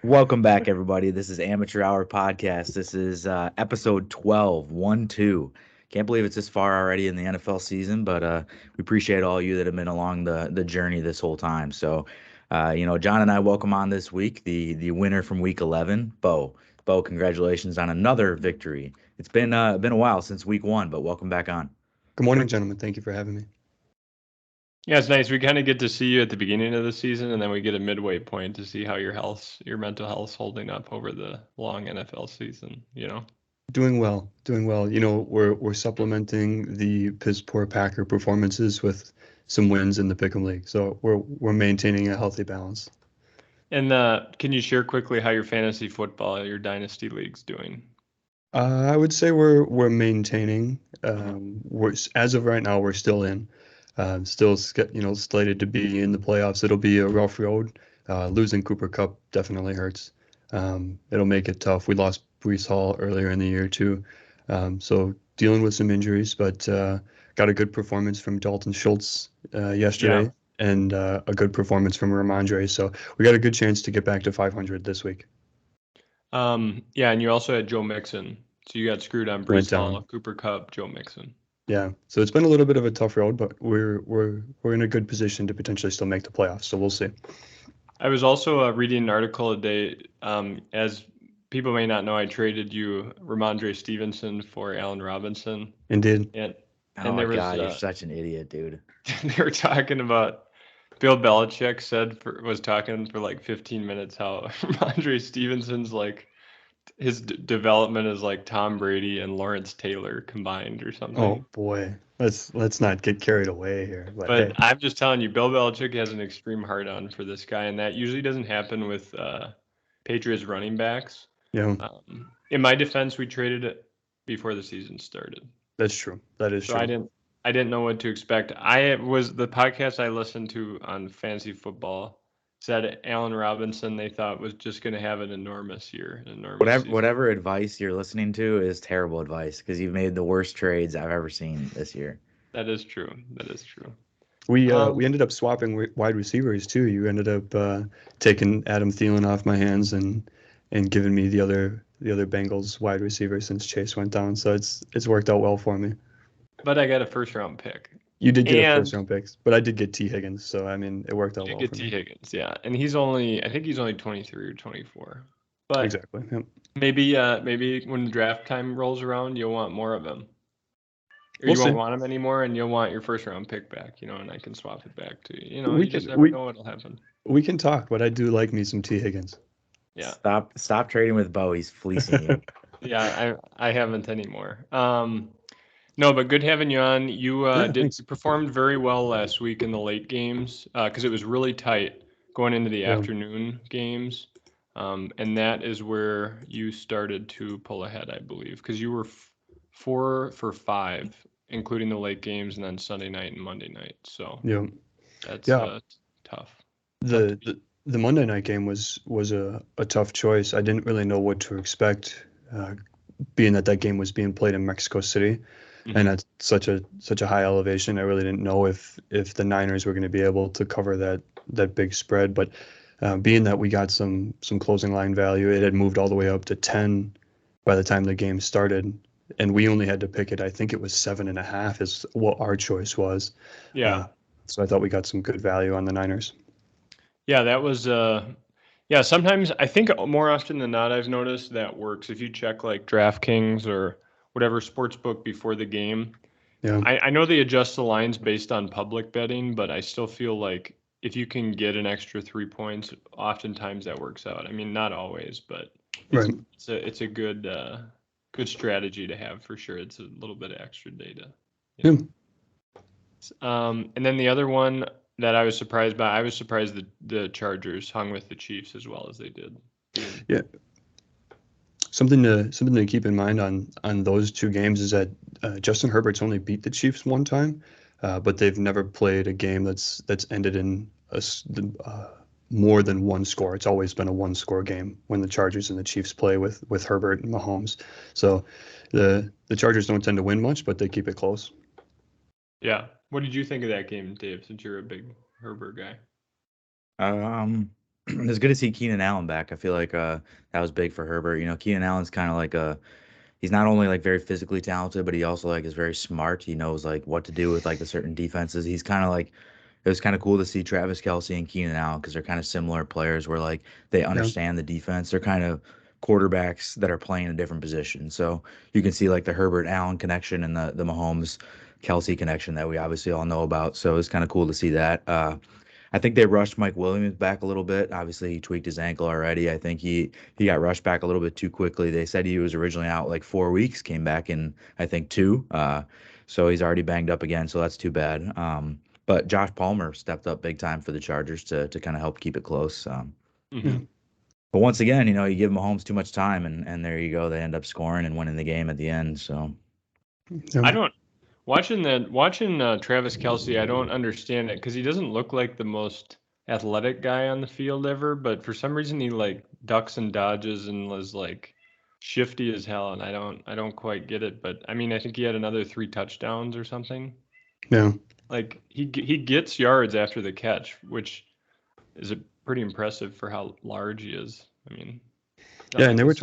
Welcome back, everybody. This is Amateur Hour Podcast. This is episode 12, 1-2. Can't believe it's this far already in the NFL season, but we appreciate all you that have been along the journey this whole time. So, John and I welcome on this week the winner from week 11, Bo. Bo, congratulations on another victory. It's been a while since week 1, but welcome back on. Good morning, gentlemen. Thank you for having me. Yeah, it's nice. We kind of get to see you at the beginning of the season, and then we get a midway point to see how your mental health's holding up over the long NFL season. Doing well, doing well. We're supplementing the piss poor Packer performances with some wins in the Pick'em League, so we're maintaining a healthy balance. And can you share quickly how your fantasy football, your dynasty league's doing? I would say we're maintaining. As of right now, we're still in. Still, slated to be in the playoffs. It'll be a rough road. Losing Cooper Kupp definitely hurts. It'll make it tough. We lost Breece Hall earlier in the year too, so dealing with some injuries, but got a good performance from Dalton Schultz yesterday, and a good performance from Ramondre. So we got a good chance to get back to 500 this week. And you also had Joe Mixon, so you got screwed on Breece Hall, Cooper Kupp, Joe Mixon. Yeah, so it's been a little bit of a tough road, but we're in a good position to potentially still make the playoffs. So we'll see. I was also reading an article today. As people may not know, I traded you Ramondre Stevenson for Allen Robinson. Indeed. And oh my God, you're such an idiot, dude. They were talking about Bill Belichick was talking for like 15 minutes how Ramondre Stevenson's like his development is like Tom Brady and Lawrence Taylor combined or something. Oh boy, let's not get carried away here. But hey. I'm just telling you, Bill Belichick has an extreme hard on for this guy, and that usually doesn't happen with Patriots running backs. Yeah. In my defense, we traded it before the season started. That's true. That is true. I didn't know what to expect. The podcast I listened to on fantasy football said Allen Robinson they thought was just going to have an enormous year. Whatever advice you're listening to is terrible advice because you've made the worst trades I've ever seen this year. That is true. We ended up swapping wide receivers too. You ended up taking Adam Thielen off my hands and giving me the other Bengals wide receiver since Chase went down. So it's worked out well for me. But I got a first round pick. You did get a first round pick, but I did get T. Higgins, so I mean it worked out well. You did get T. Higgins, yeah, and I think he's only 23 or 24. But exactly. Yep. Maybe when the draft time rolls around, you'll want more of him. Or you won't want him anymore, and you'll want your first round pick back, and I can swap it back to you. You just never know what'll happen. We can talk, but I do like me some T. Higgins. Yeah. Stop trading with Bo. He's fleecing you. Yeah, I haven't anymore. No, but good having you on. You performed very well last week in the late games because it was really tight going into the afternoon games. And that is where you started to pull ahead, I believe, because you were 4 for 5, including the late games and then Sunday night and Monday night. So that's tough. The Monday night game was a tough choice. I didn't really know what to expect, being that game was being played in Mexico City. Mm-hmm. And at such a high elevation, I really didn't know if the Niners were going to be able to cover that big spread. But being that we got some closing line value, it had moved all the way up to 10 by the time the game started, and we only had to pick it. I think it was 7.5 is what our choice was. Yeah. So I thought we got some good value on the Niners. Yeah, that was sometimes I think more often than not I've noticed that works. If you check like DraftKings or whatever sports book before the game. Yeah. I know they adjust the lines based on public betting, but I still feel like if you can get an extra 3 points, oftentimes that works out. I mean, not always, but it's a good strategy to have for sure. It's a little bit of extra data. Yeah. And then the other one that I was surprised by, I was surprised that the Chargers hung with the Chiefs as well as they did. Yeah. Something to keep in mind on those two games is that Justin Herbert's only beat the Chiefs one time, but they've never played a game that's ended in more than one score. It's always been a one-score game when the Chargers and the Chiefs play with Herbert and Mahomes. So the Chargers don't tend to win much, but they keep it close. Yeah. What did you think of that game, Dave, since you're a big Herbert guy? it's good to see Keenan Allen back. I feel like that was big for Herbert. Keenan Allen's kind of like he's not only like very physically talented, but he also like is very smart. He knows like what to do with like the certain defenses. He's kind of like it was kind of cool to see Travis Kelce and Keenan Allen because they're kind of similar players where like they Yeah. understand the defense. They're kind of quarterbacks that are playing a different position. So you can see like the Herbert Allen connection and the Mahomes Kelce connection that we obviously all know about. So it's kind of cool to see that. I think they rushed Mike Williams back a little bit. Obviously, he tweaked his ankle already. I think he got rushed back a little bit too quickly. They said he was originally out like 4 weeks, came back in I think two. So he's already banged up again. So that's too bad. But Josh Palmer stepped up big time for the Chargers to kind of help keep it close. Mm-hmm. But once again, you give Mahomes too much time, and there you go. They end up scoring and winning the game at the end. So I don't watching Travis Kelce. I don't understand it because he doesn't look like the most athletic guy on the field ever, but for some reason he like ducks and dodges and was like shifty as hell, and I don't quite get it. But I mean, I think he had another 3 touchdowns or something. Yeah. Like he gets yards after the catch, which is pretty impressive for how large he is. I mean, Yeah, and they were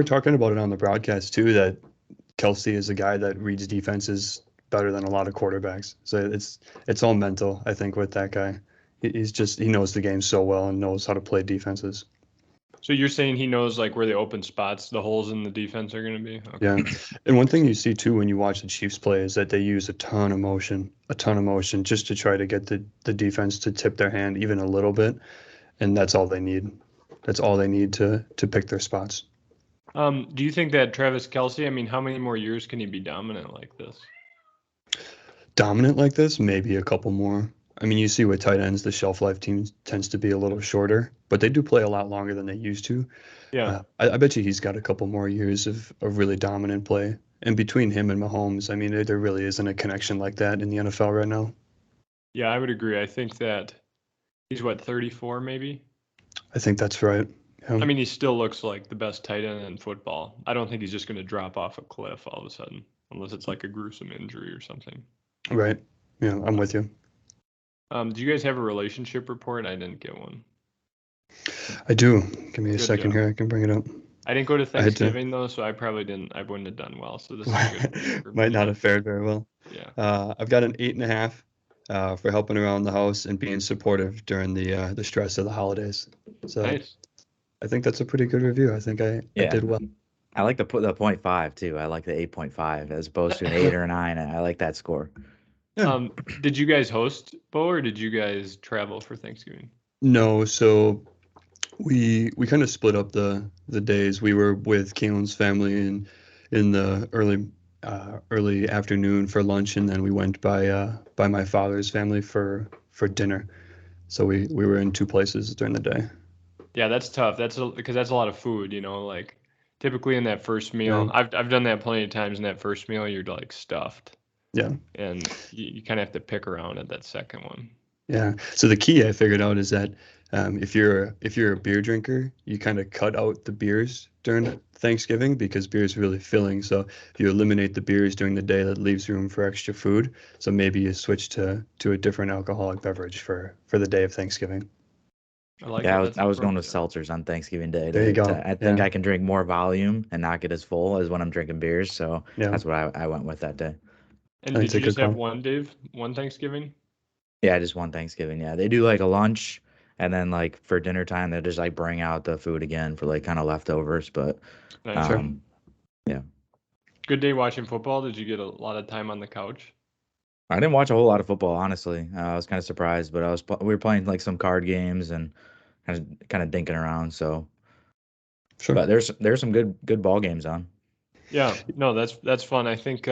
talking about it on the broadcast too, that Kelce is a guy that reads defenses better than a lot of quarterbacks. So it's all mental, I think, with that guy. He knows the game so well and knows how to play defenses. So you're saying he knows like where the open spots, the holes in the defense are going to be? Okay. Yeah. And one thing you see too when you watch the Chiefs play is that they use a ton of motion just to try to get the defense to tip their hand even a little bit. And that's all they need. That's all they need to pick their spots. Do you think that Travis Kelce, I mean, how many more years can he be dominant like this? Dominant like this? Maybe a couple more. I mean, you see with tight ends, the shelf life tends to be a little shorter, but they do play a lot longer than they used to. Yeah. I bet you he's got a couple more years of really dominant play. And between him and Mahomes, I mean, there really isn't a connection like that in the NFL right now. Yeah, I would agree. I think that he's 34 maybe? I think that's right. Yeah. I mean, he still looks like the best tight end in football. I don't think he's just going to drop off a cliff all of a sudden, unless it's like a gruesome injury or something. Right. Yeah, I'm with you. Do you guys have a relationship report? I didn't get one. I do. Give me a second here. I can bring it up. I didn't go to Thanksgiving though, so I wouldn't have done well. So this is good. Might not have fared very well. Yeah. I've got an 8.5 for helping around the house and being supportive during the stress of the holidays. So nice. I think that's a pretty good review. I think I did well. I like the 0.5 too. I like the 8.5 as opposed to an 8 or a 9. I like that score. Yeah. Did you guys host, Bo, or did you guys travel for Thanksgiving? No, so we kind of split up the days. We were with Keelan's family in the early afternoon for lunch, and then we went by my father's family for dinner. So we were in two places during the day. Yeah, that's tough. Because that's a lot of food, like typically in that first meal. Yeah. I've done that plenty of times. In that first meal, you're like stuffed. Yeah. And you kind of have to pick around at that second one. Yeah. So the key I figured out is that if you're a beer drinker, you kind of cut out the beers during Thanksgiving because beer is really filling. So if you eliminate the beers during the day, that leaves room for extra food. So maybe you switch to a different alcoholic beverage for the day of Thanksgiving. I was going with seltzers on Thanksgiving Day. There you go. I think I can drink more volume and not get as full as when I'm drinking beers. So that's what I went with that day. And did you just have one, Dave? One Thanksgiving? Yeah, just one Thanksgiving. Yeah, they do like a lunch, and then like for dinner time, they just like bring out the food again for like kind of leftovers. But nice. Yeah. Good day watching football. Did you get a lot of time on the couch? I didn't watch a whole lot of football, honestly. I was kind of surprised, but we were playing like some card games and kind of dinking around. So, sure. But there's some good ball games on. Yeah, no, that's fun. I think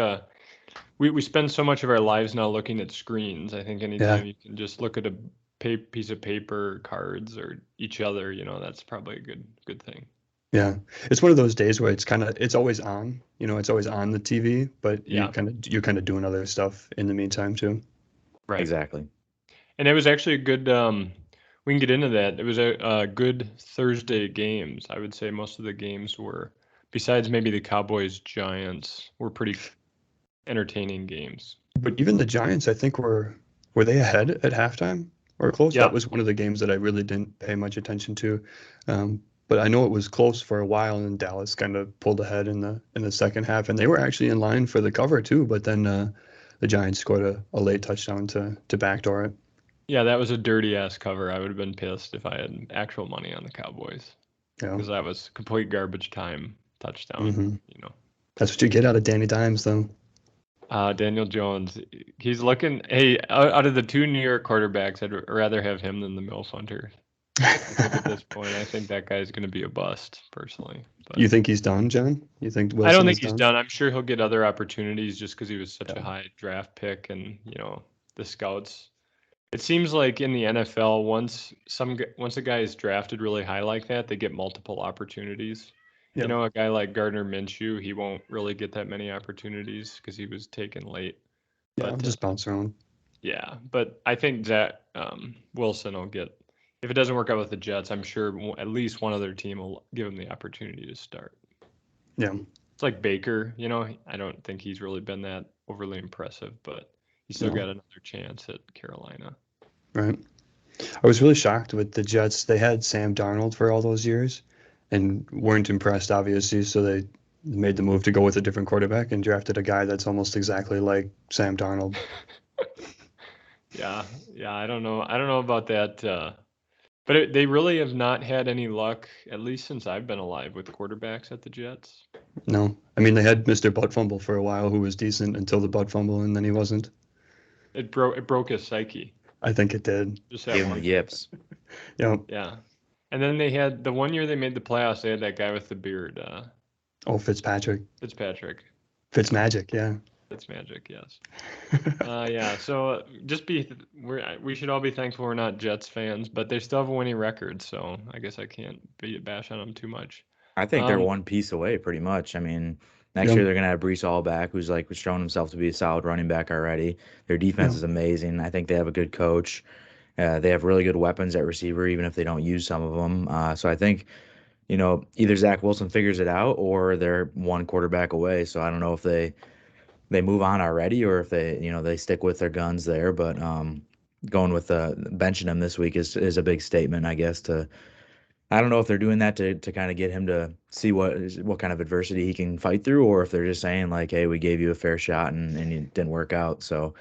we spend so much of our lives now looking at screens. I think anytime you can just look at a piece of paper, cards, or each other, that's probably a good thing. Yeah, it's one of those days where it's always on. It's always on the TV, but you're kind of doing other stuff in the meantime too. Right. Exactly. And it was actually a good. We can get into that. It was a good Thursday games. I would say most of the games were, besides maybe the Cowboys Giants, were pretty entertaining games. But even the Giants, I think were they ahead at halftime? or close. Yeah. That was one of the games that I really didn't pay much attention to. But I know it was close for a while, and Dallas kind of pulled ahead in the second half, and they were actually in line for the cover too. But then the Giants scored a late touchdown to backdoor it. Yeah, that was a dirty ass cover. I would have been pissed if I had actual money on the Cowboys Yeah. because that was complete garbage time touchdown. Mm-hmm. That's what you get out of Danny Dimes, though. Daniel Jones, he's looking. Hey, out of the two New York quarterbacks, I'd rather have him than the MILF Hunter. I think at this point, I think that guy's going to be a bust, personally. But you think he's done, John? You think Wilson I don't think is he's done. I'm sure he'll get other opportunities just because he was such a high draft pick, and the scouts. It seems like in the NFL, once a guy is drafted really high like that, they get multiple opportunities. Yep. A guy like Gardner Minshew, he won't really get that many opportunities because he was taken late. Yeah, I'll just bounce around. Yeah, but I think that Wilson will get. If it doesn't work out with the Jets, I'm sure at least one other team will give him the opportunity to start. Yeah. It's like Baker, I don't think he's really been that overly impressive, but he still got another chance at Carolina. Right. I was really shocked with the Jets. They had Sam Darnold for all those years and weren't impressed, obviously, so they made the move to go with a different quarterback and drafted a guy that's almost exactly like Sam Darnold. Yeah, I don't know about that. But they really have not had any luck, at least since I've been alive, with quarterbacks at the Jets. No. I mean, they had Mr. Butt Fumble for a while, who was decent until the butt fumble, and then he wasn't. It broke his psyche. I think it did. Just Gave him the yips. Yeah. And then they had the one year they made the playoffs, they had that guy with the beard. Fitzpatrick. Fitzmagic, yeah. Fitzmagic, yes. Yeah, so we should all be thankful we're not Jets fans, but they still have a winning record, so I guess I can't bash on them too much. I think they're one piece away, pretty much. I mean, next year they're gonna have Breece Hall back, who's shown himself to be a solid running back already. Their defense is amazing. I think they have a good coach. They have really good weapons at receiver, even if they don't use some of them. So I think, either Zach Wilson figures it out or they're one quarterback away. So I don't know if they move on already or if they stick with their guns there. But going with benching him this week is a big statement, I guess. I don't know if they're doing that to kind of get him to see what kind of adversity he can fight through, or if they're just saying like, hey, we gave you a fair shot and it didn't work out. So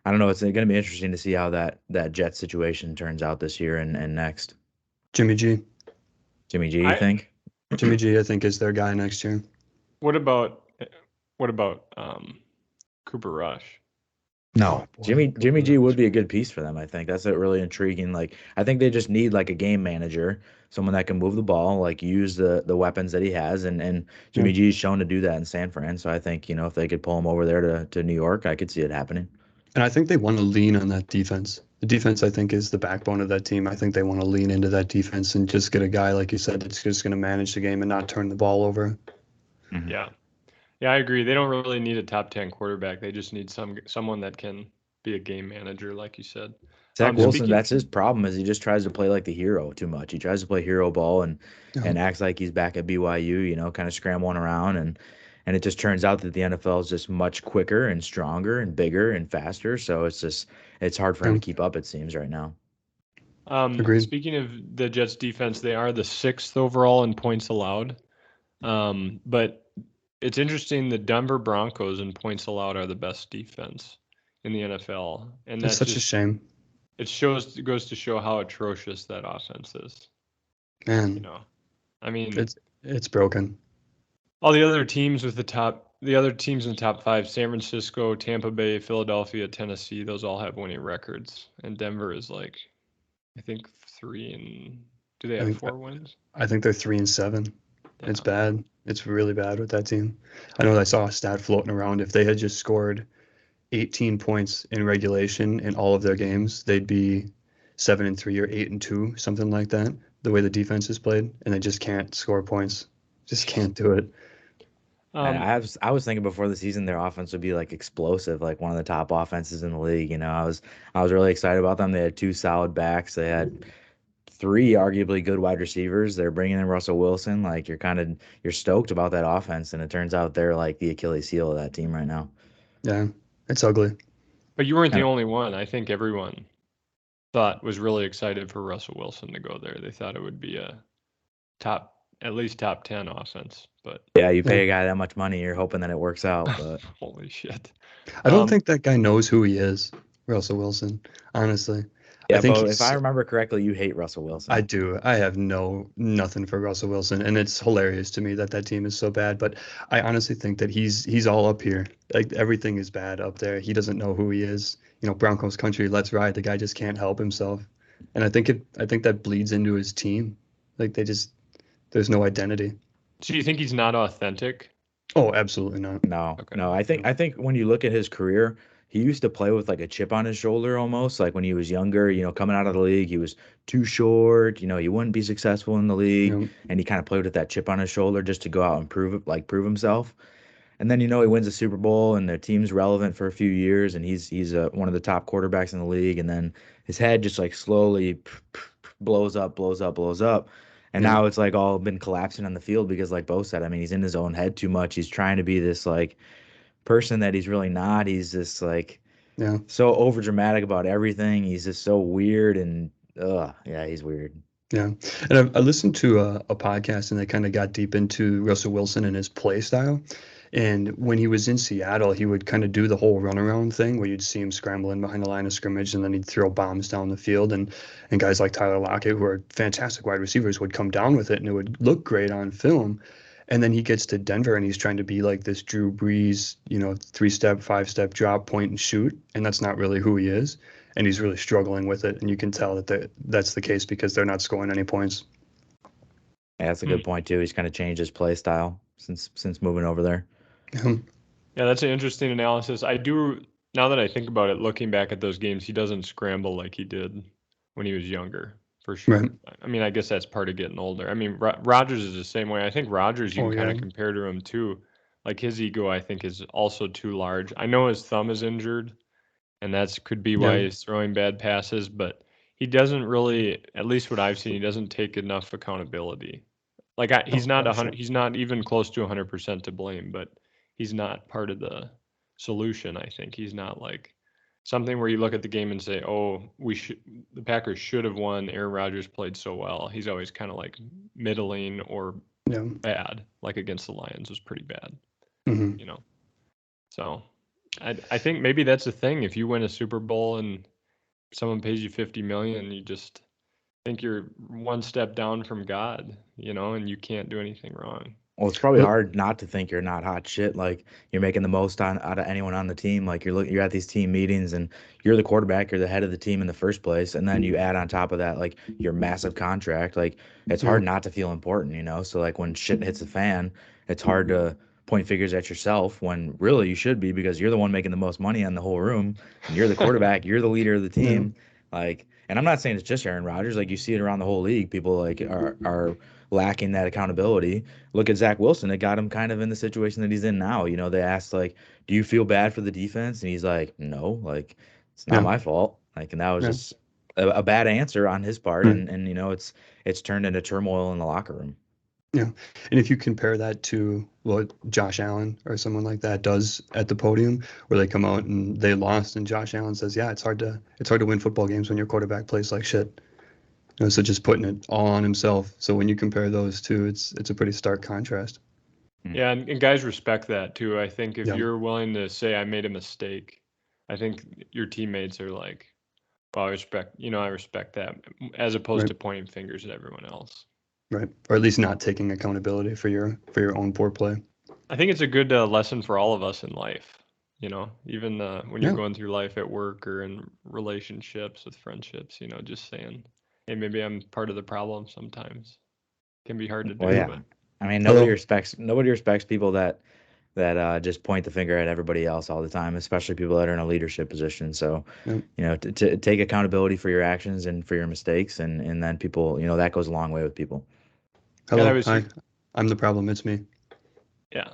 I don't know. It's going to be interesting to see how that Jet situation turns out this year and next. Jimmy G, you think? Jimmy G, I think, is their guy next year. What about Cooper Rush? No, Jimmy G would be a good piece for them. I think that's a really intriguing. I think they just need a game manager, someone that can move the ball, use the weapons that he has, and Jimmy G's shown to do that in San Fran. So I think if they could pull him over there to New York, I could see it happening. And I think they want to lean on that defense. The defense, I think, is the backbone of that team. I think they want to lean into that defense and just get a guy, like you said, that's just going to manage the game and not turn the ball over. Mm-hmm. Yeah, I agree. They don't really need a top 10 quarterback. They just need someone that can be a game manager, like you said. Zach Wilson, that's his problem, is he just tries to play like the hero too much. He tries to play hero ball and acts like he's back at BYU, kind of scrambling around. And it just turns out that the NFL is just much quicker and stronger and bigger and faster. So it's hard for him to keep up, it seems, right now. Agreed. Speaking of the Jets defense, they are the 6th overall in points allowed. But it's interesting, the Denver Broncos in points allowed are the best defense in the NFL. And that's such a shame. It goes to show how atrocious that offense is. Man. I mean, it's broken. All the other teams in the top 5, San Francisco, Tampa Bay, Philadelphia, Tennessee, those all have winning records. And Denver is I think 3 and do they have 4 wins? I think they're 3-7. Yeah. It's bad. It's really bad with that team. I know I saw a stat floating around. If they had just scored 18 points in regulation in all of their games, they'd be 7-3 or 8-2, something like that, the way the defense is played. And they just can't score points. Just can't do it. I was thinking before the season their offense would be explosive, one of the top offenses in the league. I was really excited about them. They had 2 solid backs. They had 3 arguably good wide receivers. They're bringing in Russell Wilson. You're stoked about that offense, and it turns out they're the Achilles heel of that team right now. Yeah, it's ugly. But you weren't the only one. I think everyone was really excited for Russell Wilson to go there. They thought it would be a at least top 10 offense. But yeah, you pay a guy that much money, you're hoping that it works out. But holy shit. I don't think that guy knows who he is, Russell Wilson, honestly. Yeah, I think but if I remember correctly, you hate Russell Wilson. I do. I have nothing for Russell Wilson, and it's hilarious to me that that team is so bad. But I honestly think that he's all up here. Like everything is bad up there. He doesn't know who he is. Broncos country, let's ride. The guy just can't help himself, and I think that bleeds into his team. Like there's no identity. So you think he's not authentic? Oh, absolutely not. No, okay. No. I think when you look at his career, he used to play with like a chip on his shoulder almost. Like when he was younger, coming out of the league, he was too short. He wouldn't be successful in the league, and he kind of played with that chip on his shoulder just to go out and prove himself. And then he wins a Super Bowl, and the team's relevant for a few years, and he's one of the top quarterbacks in the league. And then his head just like slowly blows up. And now it's like all been collapsing on the field because, like Bo said, I mean, he's in his own head too much. He's trying to be this like person that he's really not. He's just like so over dramatic about everything. He's just so weird and he's weird. Yeah. And I listened to a podcast, and they kind of got deep into Russell Wilson and his play style. And when he was in Seattle, he would kind of do the whole runaround thing where you'd see him scrambling behind the line of scrimmage, and then he'd throw bombs down the field. And guys like Tyler Lockett, who are fantastic wide receivers, would come down with it, and it would look great on film. And then he gets to Denver, and he's trying to be like this Drew Brees, 3-step, 5-step drop, point and shoot. And that's not really who he is. And he's really struggling with it. And you can tell that that's the case because they're not scoring any points. Yeah, that's a good point, too. He's kind of changed his play style since moving over there. Yeah, that's an interesting analysis. I do, now that I think about it, looking back at those games, he doesn't scramble like he did when he was younger, for sure. Right. I mean, I guess that's part of getting older. I mean, Rodgers is the same way. I think Rodgers, you can kind of compare to him, too. Like, his ego, I think, is also too large. I know his thumb is injured, and that could be why he's throwing bad passes, but he doesn't really, at least what I've seen, he doesn't take enough accountability. Like, he's not he's not even close to 100% to blame, but he's not part of the solution. I think he's not like something where you look at the game and say, "Oh, the Packers should have won. Aaron Rodgers played so well." He's always kind of like middling or bad. Like against the Lions was pretty bad. Mm-hmm. So I think maybe that's the thing. If you win a Super Bowl and someone pays you $50 million, you just think you're one step down from God, and you can't do anything wrong. Well, it's probably hard not to think you're not hot shit. Like you're making the most out of anyone on the team. Like you're at these team meetings and you're the quarterback, you're the head of the team in the first place, and then you add on top of that like your massive contract. Like it's hard not to feel important. So like when shit hits the fan, it's hard to point fingers at yourself when really you should be because you're the one making the most money on the whole room, and you're the quarterback, you're the leader of the team. Like, and I'm not saying it's just Aaron Rodgers. Like you see it around the whole league. People like are lacking that accountability. Look at Zach Wilson. It got him kind of in the situation that he's in now. They asked like, do you feel bad for the defense? And he's like, no, like it's not my fault. Like, and that was just a bad answer on his part. And it's turned into turmoil in the locker room. Yeah. And if you compare that to what Josh Allen or someone like that does at the podium, where they come out and they lost and Josh Allen says, yeah, it's hard to win football games when your quarterback plays like shit. So just putting it all on himself. So when you compare those two, it's a pretty stark contrast. Yeah, and guys respect that too. I think if you're willing to say I made a mistake, I think your teammates are like, well, I respect that, as opposed to pointing fingers at everyone else. Right, or at least not taking accountability for your own poor play. I think it's a good lesson for all of us in life. Even when you're going through life at work or in relationships with friendships, just saying, hey, maybe I'm part of the problem sometimes. It can be hard to do. Well, yeah. But I mean, nobody respects people that just point the finger at everybody else all the time, especially people that are in a leadership position. So, to take accountability for your actions and for your mistakes, and then people, that goes a long way with people. Hello, hi. I'm the problem. It's me. Yeah.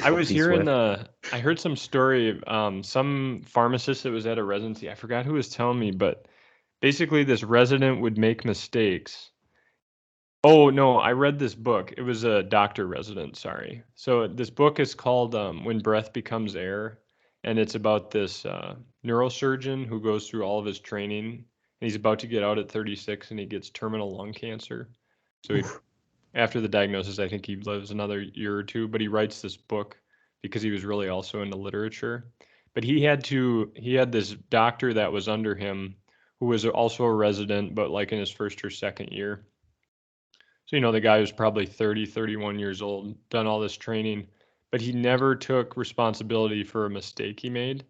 I was hearing I heard some story of some pharmacist that was at a residency. I forgot who was telling me, but basically this resident would make mistakes. Oh, no, I read this book. It was a doctor resident, sorry. So this book is called When Breath Becomes Air, and it's about this neurosurgeon who goes through all of his training, and he's about to get out at 36, and he gets terminal lung cancer. So after the diagnosis, I think he lives another year or two, but he writes this book because he was really also into literature. But he had this doctor that was under him who was also a resident, but like in his first or second year. So, the guy was probably 30, 31 years old, done all this training, but he never took responsibility for a mistake he made.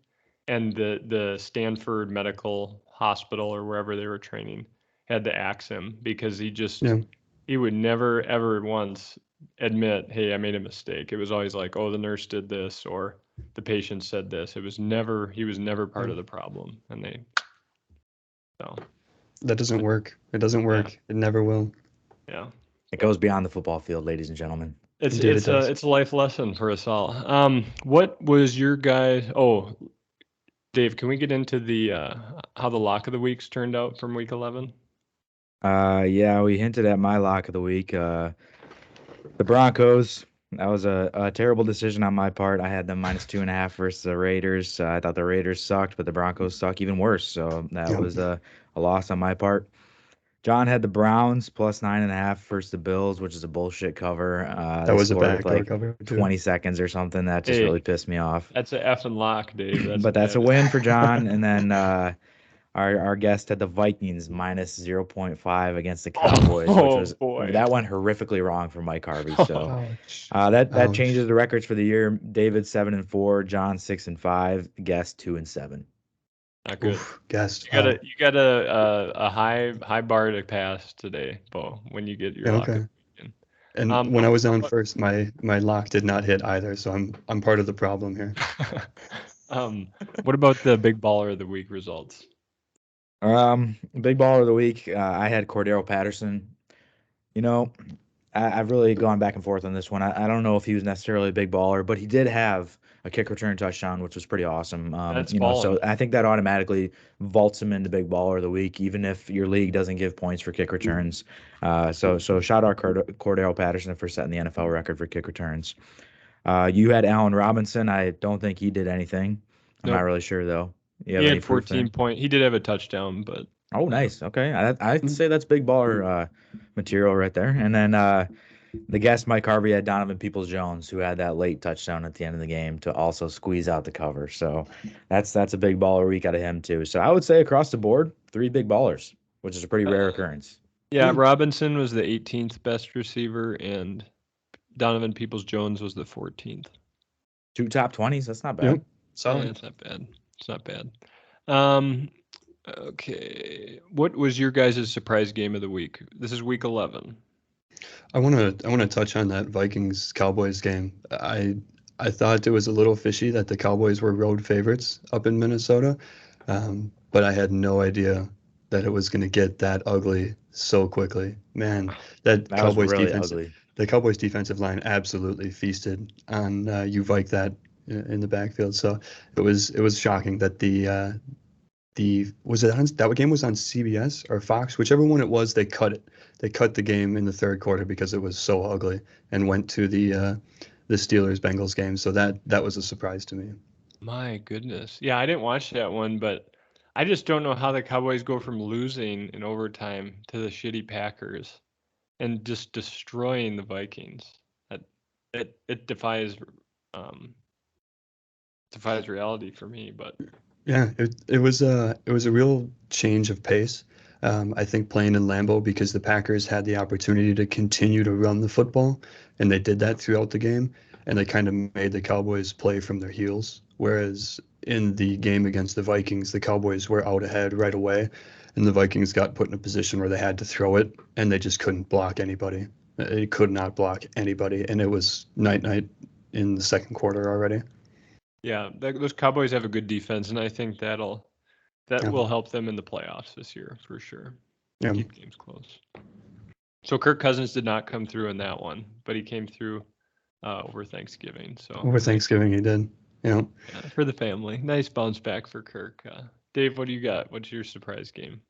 And the Stanford Medical Hospital or wherever they were training had to axe him because he would never, ever once admit, hey, I made a mistake. It was always like, oh, the nurse did this or the patient said this. He was never part of the problem. And that doesn't work. It doesn't work. Yeah. It never will. Yeah. It goes beyond the football field, ladies and gentlemen. It's a life lesson for us all. What was your guys? Oh, Dave, can we get into the how the lock of the weeks turned out from week 11? Yeah, we hinted at my lock of the week. The Broncos. That was a terrible decision on my part. I had them -2.5 versus the Raiders. I thought the Raiders sucked, but the Broncos suck even worse. So that was a loss on my part. John had the Browns +9.5 versus the Bills, which is a bullshit cover. That was a backdoor cover. 20 seconds or something. That just really pissed me off. That's an effing lock, Dave. That's a win for John. And then our guest had the Vikings -0.5 against the Cowboys, that went horrifically wrong for Mike Harvey. So that changes the records for the year. David 7-4, John 6-5, guest 2-7. Not good. Guest. You got a high bar to pass today, Bo, when you get your lock. Okay. And when I was on first, my lock did not hit either, so I'm part of the problem here. What about the big baller of the week results? Big baller of the week, I had Cordero Patterson. I've really gone back and forth on this one. I don't know if he was necessarily a big baller, but he did have a kick return touchdown, which was pretty awesome. So I think that automatically vaults him into big baller of the week, even if your league doesn't give points for kick returns. So shout out Cordero Patterson for setting the NFL record for kick returns. You had Allen Robinson. I don't think he did anything. I'm not really sure though. He had 14 points. He did have a touchdown, but oh, nice. Okay, I'd say that's big baller material right there. And then the guest Mike Harvey had Donovan Peoples-Jones, who had that late touchdown at the end of the game to also squeeze out the cover. So that's a big baller week out of him too. So I would say across the board, 3 big ballers, which is a pretty rare occurrence. Yeah, Robinson was the 18th best receiver, and Donovan Peoples-Jones was the 14th. 2 top 20s. That's not bad. Yep. Solid. Yeah, it's not bad. Okay. What was your guys' surprise game of the week? This is week 11. I want to touch on that Vikings Cowboys game. I thought it was a little fishy that the Cowboys were road favorites up in Minnesota, but I had no idea that it was going to get that ugly so quickly. Man, that Cowboys really defense, ugly. The Cowboys defensive line absolutely feasted on that in the backfield. So it was shocking that that game was on CBS or Fox, whichever one it was. They cut it. They cut the game in the third quarter because it was so ugly, and went to the Steelers-Bengals game. So that was a surprise to me. My goodness. Yeah, I didn't watch that one, but I just don't know how the Cowboys go from losing in overtime to the shitty Packers and just destroying the Vikings. It defies reality for me, but yeah, it was a real change of pace. I think playing in Lambeau, because the Packers had the opportunity to continue to run the football, and they did that throughout the game, and they kind of made the Cowboys play from their heels. Whereas in the game against the Vikings, the Cowboys were out ahead right away, and the Vikings got put in a position where they had to throw it, and they just couldn't block anybody. They could not block anybody, and it was night-night in the second quarter already. Yeah, those Cowboys have a good defense, and I think that will help them in the playoffs this year for sure. Yeah. Keep games close. So Kirk Cousins did not come through in that one, but he came through over Thanksgiving. So over Thanksgiving he did. Yeah. For the family, nice bounce back for Kirk. Dave, what do you got? What's your surprise game?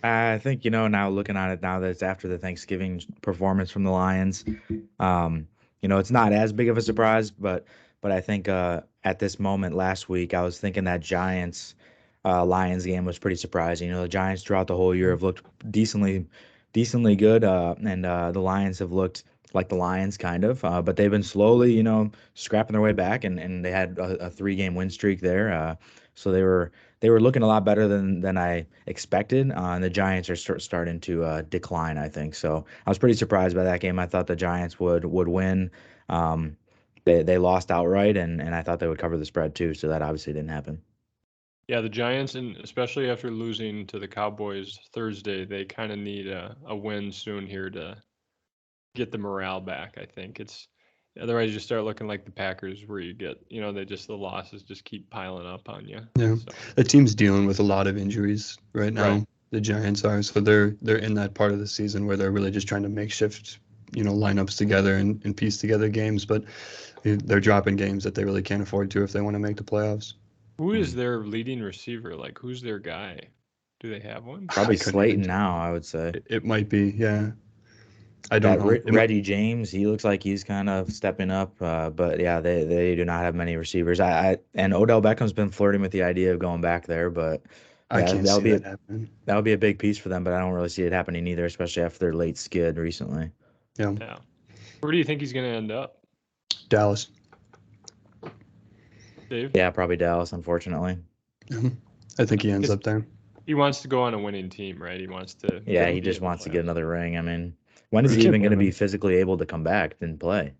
I think now looking at it now that it's after the Thanksgiving performance from the Lions, it's not as big of a surprise, but I think at this moment last week I was thinking that Giants Lions game was pretty surprising. The Giants throughout the whole year have looked decently good, and the Lions have looked like the Lions kind of, but they've been slowly, scrapping their way back, and they had a 3-game win streak there. So they were looking a lot better than I expected, and the Giants are starting to decline, I think. So I was pretty surprised by that game. I thought the Giants would win. Um, they lost outright, and I thought they would cover the spread too. So that obviously didn't happen. Yeah, the Giants, and especially after losing to the Cowboys Thursday, they kind of need a win soon here to get the morale back. I think it's otherwise you start looking like the Packers, where you get the losses just keep piling up on you. Yeah, so. The team's dealing with a lot of injuries right now. Right. The Giants are, so they're in that part of the season where they're really just trying to makeshift, lineups together and piece together games, but they're dropping games that they really can't afford to if they want to make the playoffs. Who is their leading receiver? Like, who's their guy? Do they have one? Probably Slayton now, I would say. It might be, yeah. I don't know. Reggie James, he looks like he's kind of stepping up, but yeah, they do not have many receivers. And Odell Beckham's been flirting with the idea of going back there, but I can't see that happening. That would be a big piece for them, but I don't really see it happening either, especially after their late skid recently. Yeah. Where do you think he's going to end up? Dallas. Dave? Yeah, probably Dallas, unfortunately. I think he ends up there. He wants to go on a winning team, right? He wants to. Yeah, he just wants to get another ring. I mean, when is he even going to be physically able to come back and play?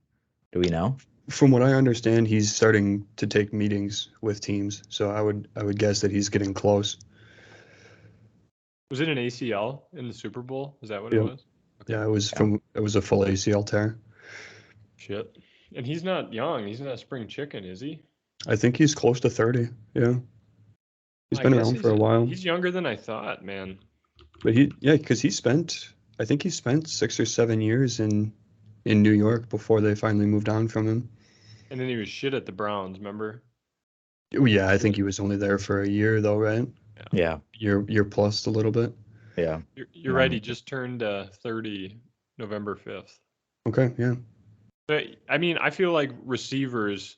Do we know? From what I understand, he's starting to take meetings with teams, so I would guess that he's getting close. Was it an ACL in the Super Bowl? Is that what it was? Okay. Yeah, it was a full ACL tear. Shit. And he's not young. He's not a spring chicken, is he? I think he's close to 30. Yeah. He's been around for a while. He's younger than I thought, man. But because I think he spent 6 or 7 years in New York before they finally moved on from him. And then he was shit at the Browns, remember? Yeah, I think he was only there for a year though, right? Yeah. Year plus a little bit. Yeah. You're right. He just turned 30 November 5th. Okay, yeah. But I mean, I feel like receivers,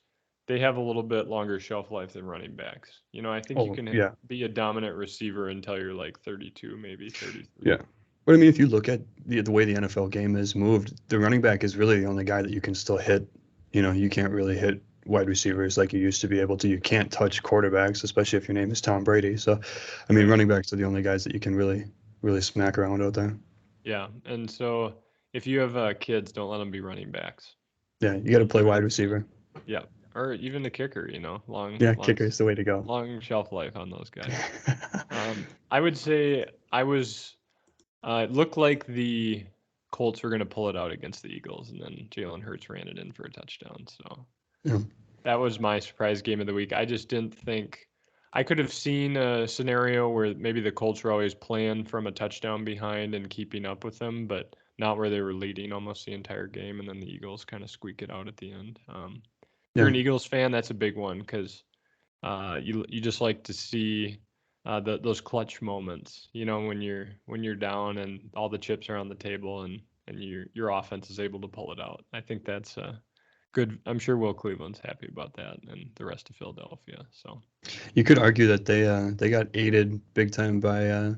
they have a little bit longer shelf life than running backs. I think you can be a dominant receiver until you're like 32, maybe 33. Yeah. But I mean, if you look at the way the NFL game has moved, the running back is really the only guy that you can still hit. You can't really hit wide receivers like you used to be able to. You can't touch quarterbacks, especially if your name is Tom Brady. So, I mean, running backs are the only guys that you can really smack around out there. Yeah, and so if you have kids, don't let them be running backs. Yeah, you got to play wide receiver. Yeah, or even the kicker. Long. Yeah, kicker is the way to go. Long shelf life on those guys. I would say it looked like the Colts were going to pull it out against the Eagles, and then Jalen Hurts ran it in for a touchdown. So that was my surprise game of the week. I just didn't think I could have seen a scenario where maybe the Colts were always playing from a touchdown behind and keeping up with them, but not where they were leading almost the entire game, and then the Eagles kind of squeak it out at the end. If you're an Eagles fan, that's a big one because you just like to see those clutch moments, when you're down and all the chips are on the table and your offense is able to pull it out. I think that's good. I'm sure Will Cleveland's happy about that and the rest of Philadelphia. So you could argue that they got aided big time by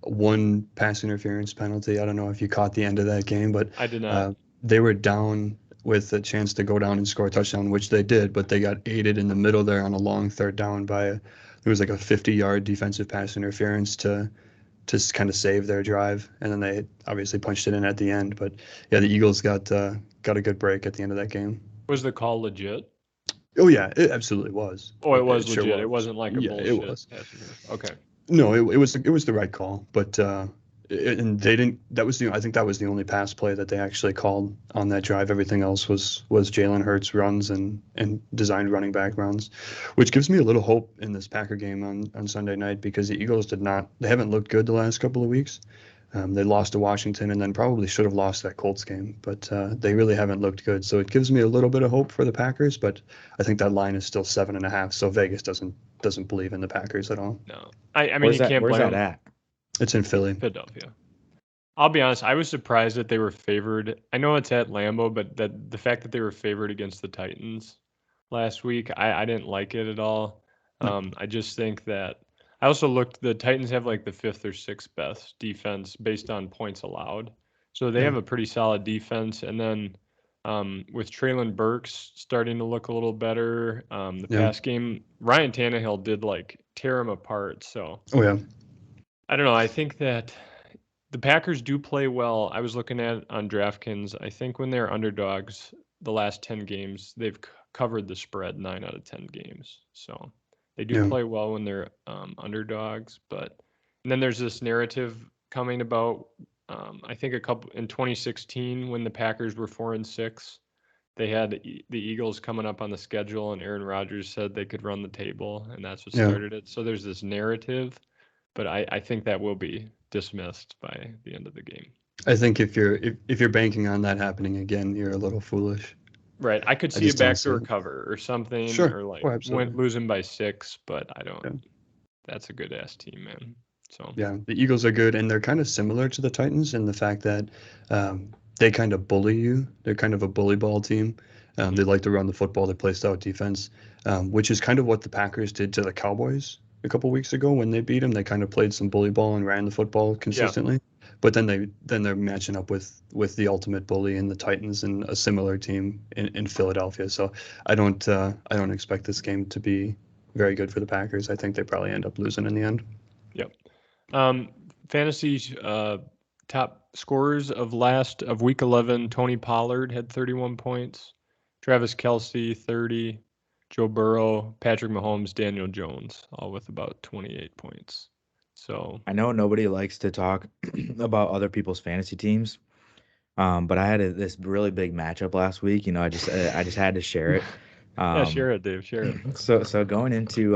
one pass interference penalty. I don't know if you caught the end of that game, but I did not. They were down with a chance to go down and score a touchdown, which they did, but they got aided in the middle there on a long third down by there was like a 50-yard defensive pass interference to kind of save their drive, and then they obviously punched it in at the end. But yeah, the Eagles got a good break at the end of that game. Was the call legit? Oh yeah, it absolutely was. Oh, it was legit. Sure was. It wasn't like a bullshit. It was. Okay. No, it was the right call, but and they didn't. I think that was the only pass play that they actually called on that drive. Everything else was Jalen Hurts runs and designed running back runs, which gives me a little hope in this Packer game on Sunday night because the Eagles they haven't looked good the last couple of weeks. They lost to Washington and then probably should have lost that Colts game, but they really haven't looked good. So it gives me a little bit of hope for the Packers, but I think that line is still 7.5. So Vegas doesn't believe in the Packers at all. No, I mean, you can't blame them. Where's that at? It's in Philadelphia. I'll be honest, I was surprised that they were favored. I know it's at Lambeau, but the fact that they were favored against the Titans last week, I didn't like it at all. I just think that I also looked. The Titans have like the 5th or 6th best defense based on points allowed, so they have a pretty solid defense. And then with Traylon Burks starting to look a little better, the pass game, Ryan Tannehill did like tear him apart. So I don't know. I think that the Packers do play well. I was looking at it on DraftKings. I think when they're underdogs, the last 10 games, they've covered the spread 9 out of 10 games. So they do play well when they're underdogs. And then there's this narrative coming about, I think in 2016 when the Packers were 4-6, they had the Eagles coming up on the schedule, and Aaron Rodgers said they could run the table, and that's what started it. So there's this narrative, but I think that will be dismissed by the end of the game. I think if you're banking on that happening again, you're a little foolish. Right. I could see a backdoor cover or something, or like losing by 6, but I don't. Yeah. That's a good ass team, man. So yeah, the Eagles are good, and they're kind of similar to the Titans in the fact that they kind of bully you. They're kind of a bully ball team. They like to run the football. They play stout defense, which is kind of what the Packers did to the Cowboys a couple weeks ago when they beat them. They kind of played some bully ball and ran the football consistently. Yeah. But then they're matching up with the ultimate bully in the Titans and a similar team in Philadelphia. So I don't expect this game to be very good for the Packers. I think they probably end up losing in the end. Yep. Fantasy top scorers of week 11, Tony Pollard had 31 points, Travis Kelce 30, Joe Burrow, Patrick Mahomes, Daniel Jones, all with about 28 points. So I know nobody likes to talk about other people's fantasy teams, but I had this really big matchup last week. I just had to share it. Yeah, share it, Dave. Share it. So going into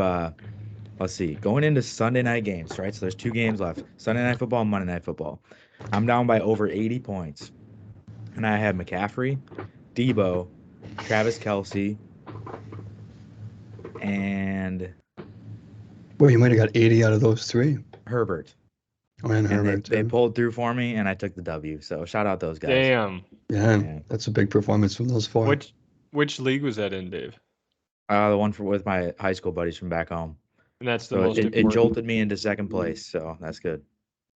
going into Sunday night games, right? So there's 2 games left: Sunday Night Football and Monday Night Football. I'm down by over 80 points, and I had McCaffrey, Debo, Travis Kelce, and well, you might have got 80 out of those 3. Herbert. Oh, and Herbert. They pulled through for me, and I took the W. So shout out those guys. Damn. Yeah, that's a big performance from those 4. Which league was that in, Dave? The one with my high school buddies from back home. And that's the most important. It jolted me into second place, so that's good.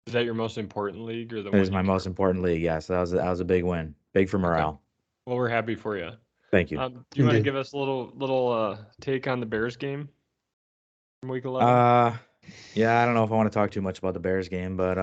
Is that your most important league, or the? It is my most important league. Yes, that was a big win, big for morale. Okay. Well, we're happy for you. Thank you. Do you want to give us a little take on the Bears game from week 11? Yeah, I don't know if I want to talk too much about the Bears game, but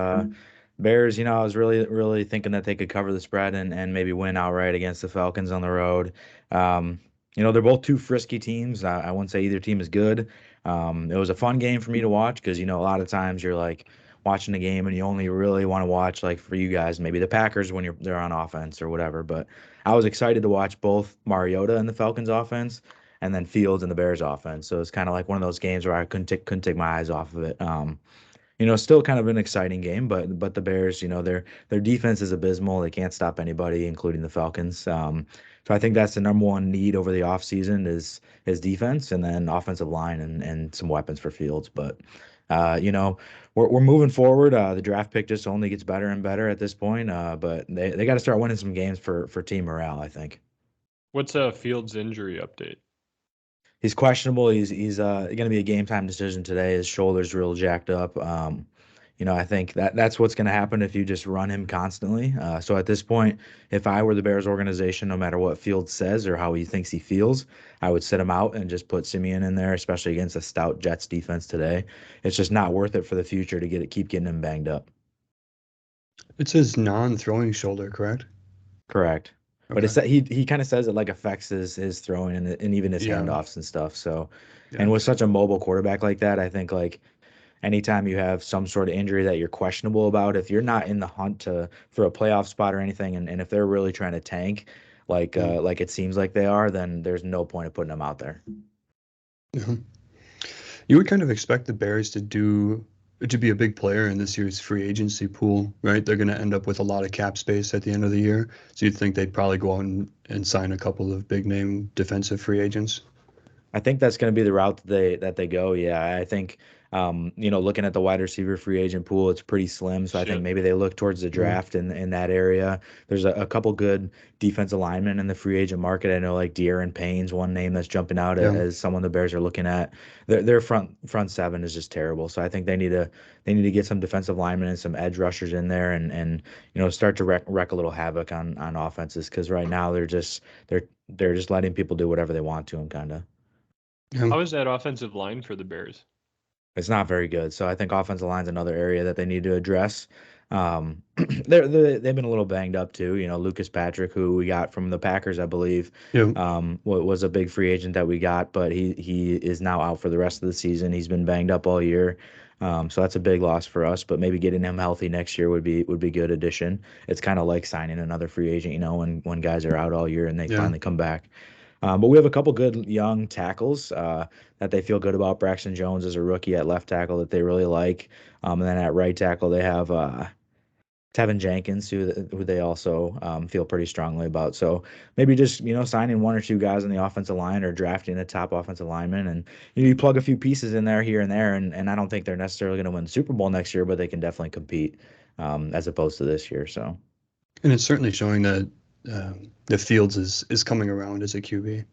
Bears, I was really thinking that they could cover the spread and maybe win outright against the Falcons on the road. They're both 2 frisky teams. I wouldn't say either team is good. It was a fun game for me to watch because, a lot of times you're like watching the game and you only really want to watch, like for you guys, maybe the Packers when they're on offense or whatever. But I was excited to watch both Mariota and the Falcons offense and then Fields and the Bears offense. So it's kind of like one of those games where I couldn't take my eyes off of it. Still kind of an exciting game, but the Bears, their defense is abysmal. They can't stop anybody, including the Falcons. So I think that's the number one need over the offseason is defense, and then offensive line and some weapons for Fields. But we're moving forward. The draft pick just only gets better and better at this point. But they got to start winning some games for team morale, I think. What's a Fields injury update? He's questionable. He's going to be a game time decision today. His shoulder's real jacked up. I think that's what's going to happen if you just run him constantly. So at this point, if I were the Bears organization, no matter what Fields says or how he thinks he feels, I would sit him out and just put Simeon in there, especially against a stout Jets defense today. It's just not worth it for the future to keep getting him banged up. It's his non-throwing shoulder, correct? Correct. Okay. But he kind of says it like affects his throwing and even his handoffs and stuff. So, and with such a mobile quarterback like that, I think like anytime you have some sort of injury that you're questionable about, if you're not in the hunt for a playoff spot or anything, and if they're really trying to tank, like it seems like they are, then there's no point of putting them out there. Mm-hmm. You would kind of expect the Bears to be a big player in this year's free agency pool, right? They're going to end up with a lot of cap space at the end of the year. So you'd think they'd probably go out and sign a couple of big name defensive free agents. I think that's going to be the route that they go. Yeah, I think Looking at the wide receiver free agent pool, it's pretty slim. So I think maybe they look towards the draft in that area. There's a couple good defensive linemen in the free agent market. I know like De'Aaron Payne's one name that's jumping out as someone the Bears are looking at. Their front seven is just terrible. So I think they need to get some defensive linemen and some edge rushers in there and start to wreck a little havoc on offenses, because right now they're just letting people do whatever they want to them, kind of. How is that offensive line for the Bears? It's not very good. So I think offensive line's another area that they need to address. They've been a little banged up too. Lucas Patrick, who we got from the Packers, I believe, was a big free agent that we got, but he is now out for the rest of the season. He's been banged up all year. So that's a big loss for us, but maybe getting him healthy next year would be good addition. It's kind of like signing another free agent, when guys are out all year and they finally come back. But we have a couple good young tackles that they feel good about. Braxton Jones is a rookie at left tackle that they really like. And then at right tackle, they have Tevin Jenkins, who they also feel pretty strongly about. So maybe just, signing one or two guys on the offensive line or drafting a top offensive lineman. And you plug a few pieces in there, here and there. And I don't think they're necessarily going to win the Super Bowl next year, but they can definitely compete as opposed to this year. So. And it's certainly showing that the Fields is coming around as a QB.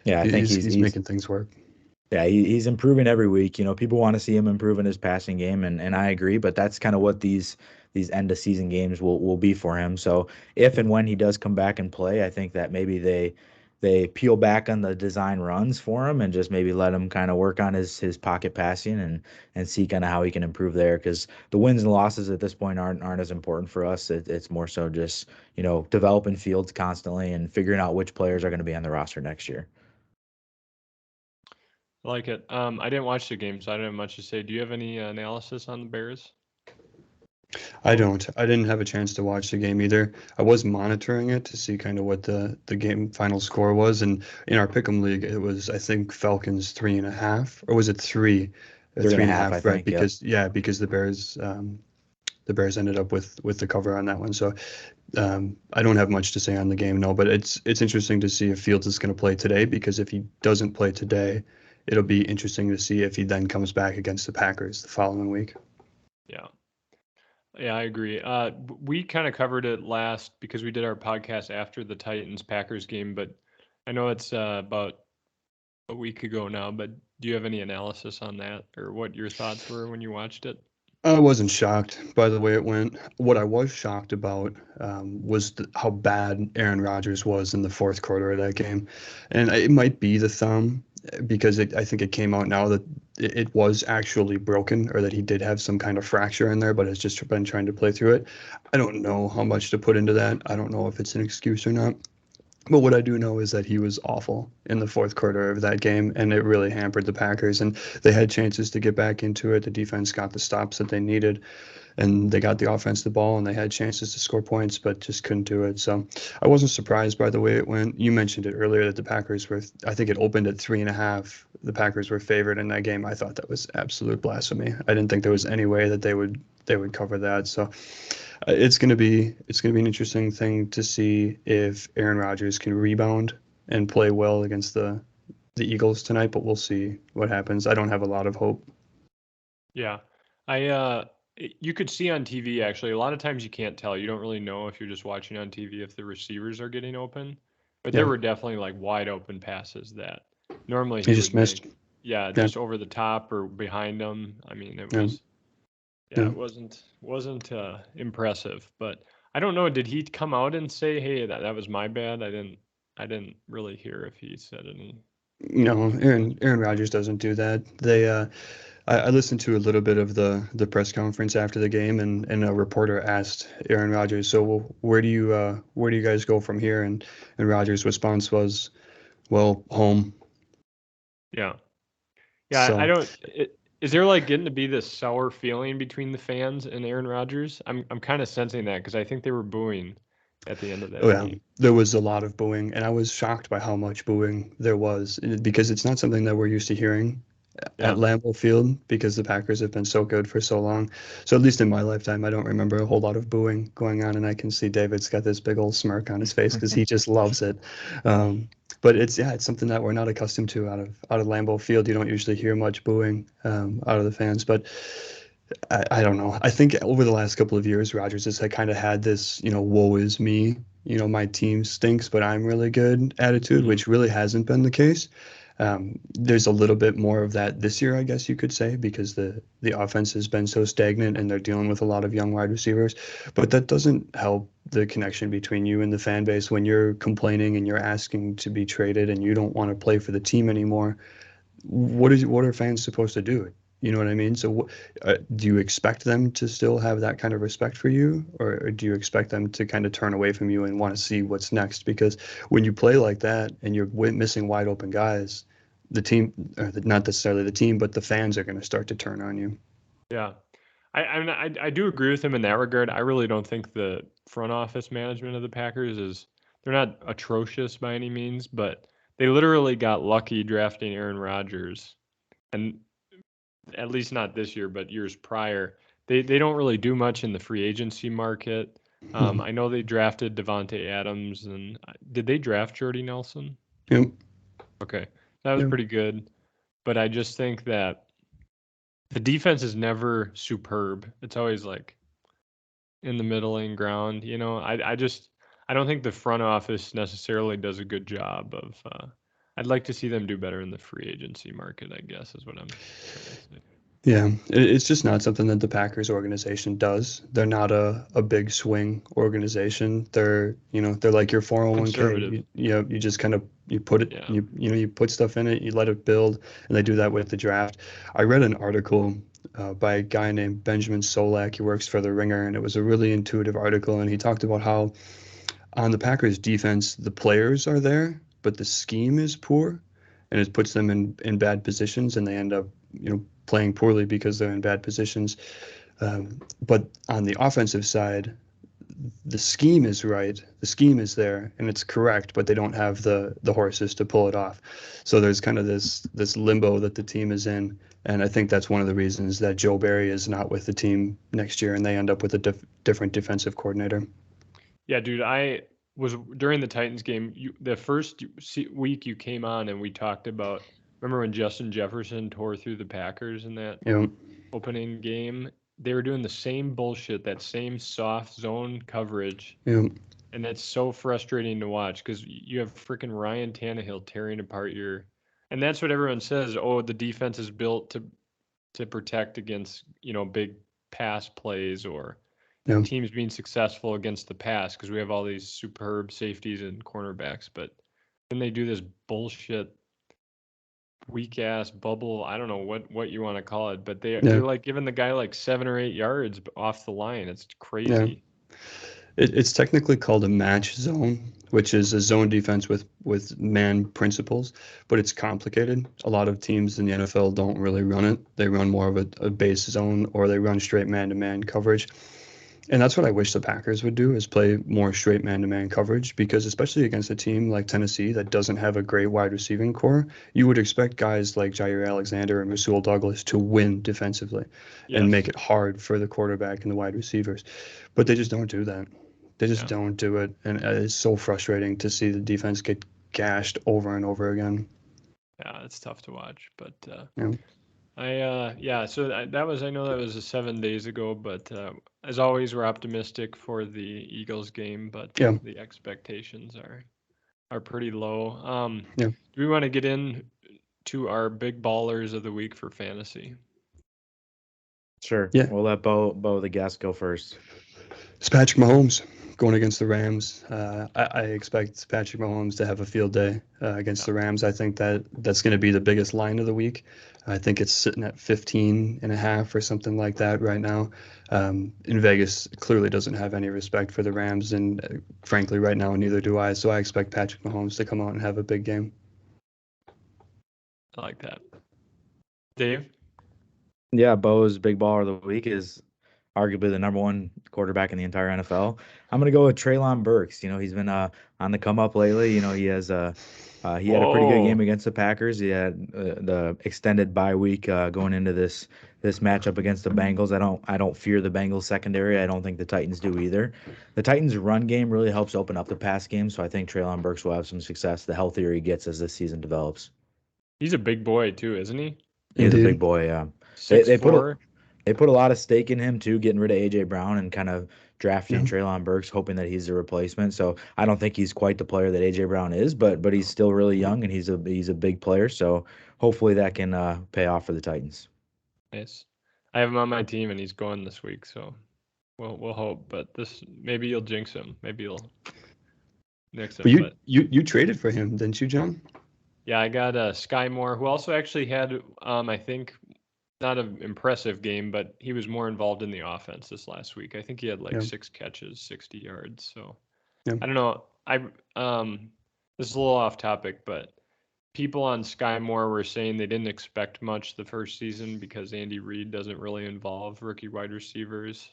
Yeah, I think he's making things work. Yeah, he's improving every week. People want to see him improve in his passing game, and I agree. But that's kind of what these end of season games will be for him. So if and when he does come back and play, I think that maybe they peel back on the design runs for him and just maybe let him kind of work on his pocket passing and see kind of how he can improve there. Because the wins and losses at this point aren't as important for us. It's more so just developing Fields constantly and figuring out which players are going to be on the roster next year. I like it. I didn't watch the game, so I don't have much to say. Do you have any analysis on the Bears? I don't. I didn't have a chance to watch the game either. I was monitoring it to see kind of what the game final score was. And in our Pick'em League, it was, I think, Falcons 3.5, or was it 3? 3.5, right? Think, because the Bears ended up with the cover on that one. So I don't have much to say on the game, no. But it's interesting to see if Fields is going to play today, because if he doesn't play today, it'll be interesting to see if he then comes back against the Packers the following week. Yeah, I agree. We kind of covered it last because we did our podcast after the Titans-Packers game, but I know it's about a week ago now, but do you have any analysis on that, or what your thoughts were when you watched it? I wasn't shocked by the way it went. What I was shocked about was how bad Aaron Rodgers was in the fourth quarter of that game. And it might be the thumb, because I think it came out now that it was actually broken, or that he did have some kind of fracture in there, but has just been trying to play through it. I don't know how much to put into that. I don't know if it's an excuse or not. But what I do know is that he was awful in the fourth quarter of that game, and it really hampered the Packers. And they had chances to get back into it. The defense got the stops that they needed, and they got the offense the ball, and they had chances to score points, but just couldn't do it. So I wasn't surprised by the way it went. You mentioned it earlier that the Packers were, I think it opened at 3.5. The Packers were favored in that game. I thought that was absolute blasphemy. I didn't think there was any way that they would cover that. So it's going to be an interesting thing to see if Aaron Rodgers can rebound and play well against the Eagles tonight, but we'll see what happens. I don't have a lot of hope. Yeah. You could see on TV, actually, a lot of times you can't tell. You don't really know if you're just watching on TV if the receivers are getting open. But there were definitely like wide open passes that normally he just missed. Just over the top or behind them. I mean, it was it wasn't impressive. But I don't know, did he come out and say, "Hey, that was my bad"? I didn't really hear if he said any. No, Aaron Rodgers doesn't do that. I listened to a little bit of the press conference after the game, and a reporter asked Aaron Rodgers, "So where do you guys go from here?" And Rodgers' response was, "Well, home." Yeah. So, Is there like getting to be this sour feeling between the fans and Aaron Rodgers? I'm kind of sensing that, because I think they were booing at the end of that game. There was a lot of booing, and I was shocked by how much booing there was, because it's not something that we're used to hearing at Lambeau Field, because the Packers have been so good for so long. So at least in my lifetime, I don't remember a whole lot of booing going on, and I can see David's got this big old smirk on his face because he just loves it. But it's something that we're not accustomed to out of Lambeau Field. You don't usually hear much booing out of the fans, but I don't know. I think over the last couple of years, Rodgers has kind of had this, woe is me, my team stinks, but I'm really good attitude, which really hasn't been the case. There's a little bit more of that this year, I guess you could say, because the offense has been so stagnant and they're dealing with a lot of young wide receivers. But that doesn't help the connection between you and the fan base when you're complaining and you're asking to be traded and you don't want to play for the team anymore. What are fans supposed to do? You know what I mean? So do you expect them to still have that kind of respect for you, or do you expect them to kind of turn away from you and want to see what's next? Because when you play like that and you're missing wide open guys, the team, or not necessarily the team, but the fans are going to start to turn on you. Yeah. I do agree with him in that regard. I really don't think the front office management of the Packers they're not atrocious by any means, but they literally got lucky drafting Aaron Rodgers. And at least not this year, but years prior, they don't really do much in the free agency market. I know they drafted Devontae Adams, and did they draft Jordy Nelson? Yep. Okay, that was pretty good, but I just think that the defense is never superb. It's always like in the middling ground. I don't think the front office necessarily does a good job of. I'd like to see them do better in the free agency market, I guess, is what I'm trying to say. Yeah, it's just not something that the Packers organization does. They're not a big swing organization. They're like your 401k. You just kind of you put it you put stuff in it, you let it build, and they do that with the draft. I read an article by a guy named Benjamin Solak. He works for The Ringer, and it was a really intuitive article, and he talked about how on the Packers defense, the players are there, but the scheme is poor, and it puts them in bad positions, and they end up playing poorly because they're in bad positions. But on the offensive side, the scheme is right, the scheme is there, and it's correct, but they don't have the horses to pull it off. So there's kind of this limbo that the team is in, and I think that's one of the reasons that Joe Barry is not with the team next year, and they end up with a different defensive coordinator. Yeah, dude, I was during the Titans game. The first week you came on and we talked about. Remember when Justin Jefferson tore through the Packers in that opening game? They were doing the same bullshit, that same soft zone coverage. And that's so frustrating to watch because you have freaking Ryan Tannehill tearing apart and that's what everyone says. Oh, the defense is built to protect against, big pass plays or teams being successful against the pass because we have all these superb safeties and cornerbacks. But then they do this bullshit weak ass bubble. I don't know what you want to call it, but they're like giving the guy like 7 or 8 yards off the line. It's crazy. It's technically called a match zone, which is a zone defense with man principles, but it's complicated. A lot of teams in the NFL don't really run it. They run more of a base zone, or they run straight man-to-man coverage. And that's what I wish the Packers would do, is play more straight man-to-man coverage, because especially against a team like Tennessee that doesn't have a great wide receiving core, you would expect guys like Jair Alexander and Rasul Douglas to win defensively and make it hard for the quarterback and the wide receivers. But they just don't do that. They just don't do it. And it's so frustrating to see the defense get gashed over and over again. Yeah, it's tough to watch. But so I know that was 7 days ago, but as always, we're optimistic for the Eagles game, but the expectations are pretty low. Do we want to get in to our big ballers of the week for fantasy? Sure. Yeah. We'll let Bo the guest go first. It's Patrick Mahomes going against the Rams. I expect Patrick Mahomes to have a field day against the Rams. I think that's going to be the biggest line of the week. I think it's sitting at 15.5 or something like that right now. In Vegas, clearly doesn't have any respect for the Rams, and frankly, right now, neither do I. So I expect Patrick Mahomes to come out and have a big game. I like that. Dave? Yeah, Bo's big baller of the week is arguably the number one quarterback in the entire NFL. I'm gonna go with Treylon Burks. He's been on the come up lately. He had a pretty good game Oh, against the Packers. He had the extended bye week going into this matchup against the Bengals. I don't fear the Bengals secondary. I don't think the Titans do either. The Titans' run game really helps open up the pass game, so I think Treylon Burks will have some success the healthier he gets as this season develops. he's a big boy too, isn't he? He's a big Indeed. boy. Yeah, they Six they put a four. they put a lot of stake in him too, getting rid of AJ Brown and kind of drafting Yeah. Treylon Burks, hoping that he's the replacement. So I don't think he's quite the player that AJ Brown is, but he's still really young and he's a big player. So hopefully that can pay off for the Titans. Nice. I have him on my team, and he's going this week, so we'll hope. But this maybe you'll jinx him. Maybe you'll nix him. But But you traded for him, didn't you, John? yeah, I got Sky Moore, who also actually had I think not an impressive game, but he was more involved in the offense this last week. I think he had like Yeah. 6 catches, 60 yards. So Yeah. I don't know. This is a little off topic, but people on Sky Moore were saying they didn't expect much the first season because Andy Reid doesn't really involve rookie wide receivers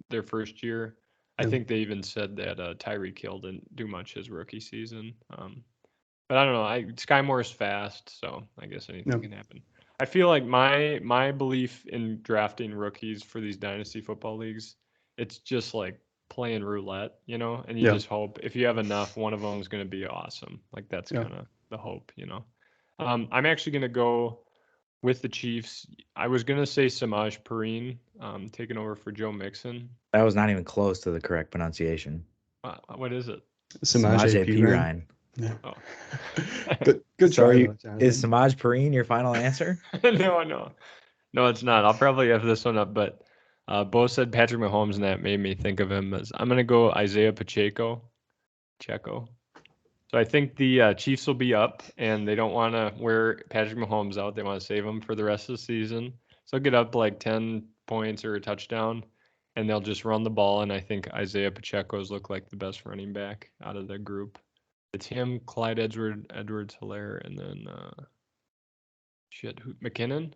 their first year. I Yeah. think they even said that Tyreek Hill didn't do much his rookie season. But I don't know. Sky Moore is fast, so I guess anything Yeah. can happen. I feel like my belief in drafting rookies for these dynasty football leagues, it's just like playing roulette, and you Yeah. just hope if you have enough, one of them is going to be awesome. Like that's Yeah. kind of the hope. I'm actually going to go with the Chiefs. I was going to say Samaj Perine taking over for Joe Mixon. That was not even close to the correct pronunciation. What is it? Samaje P. Ryan. Yeah. Oh. Good So try, though, Jonathan. is Samaj Perine your final answer? No, it's not. I'll probably have this one up, but Bo said Patrick Mahomes, and that made me think of him as I'm going to go Isaiah Pacheco. So I think the Chiefs will be up, and they don't want to wear Patrick Mahomes out. They want to save him for the rest of the season. So they'll get up like 10 points or a touchdown, and they'll just run the ball. And I think Isaiah Pacheco's look like the best running back out of the group. It's him, Clyde Edwards-Helaire, and then McKinnon.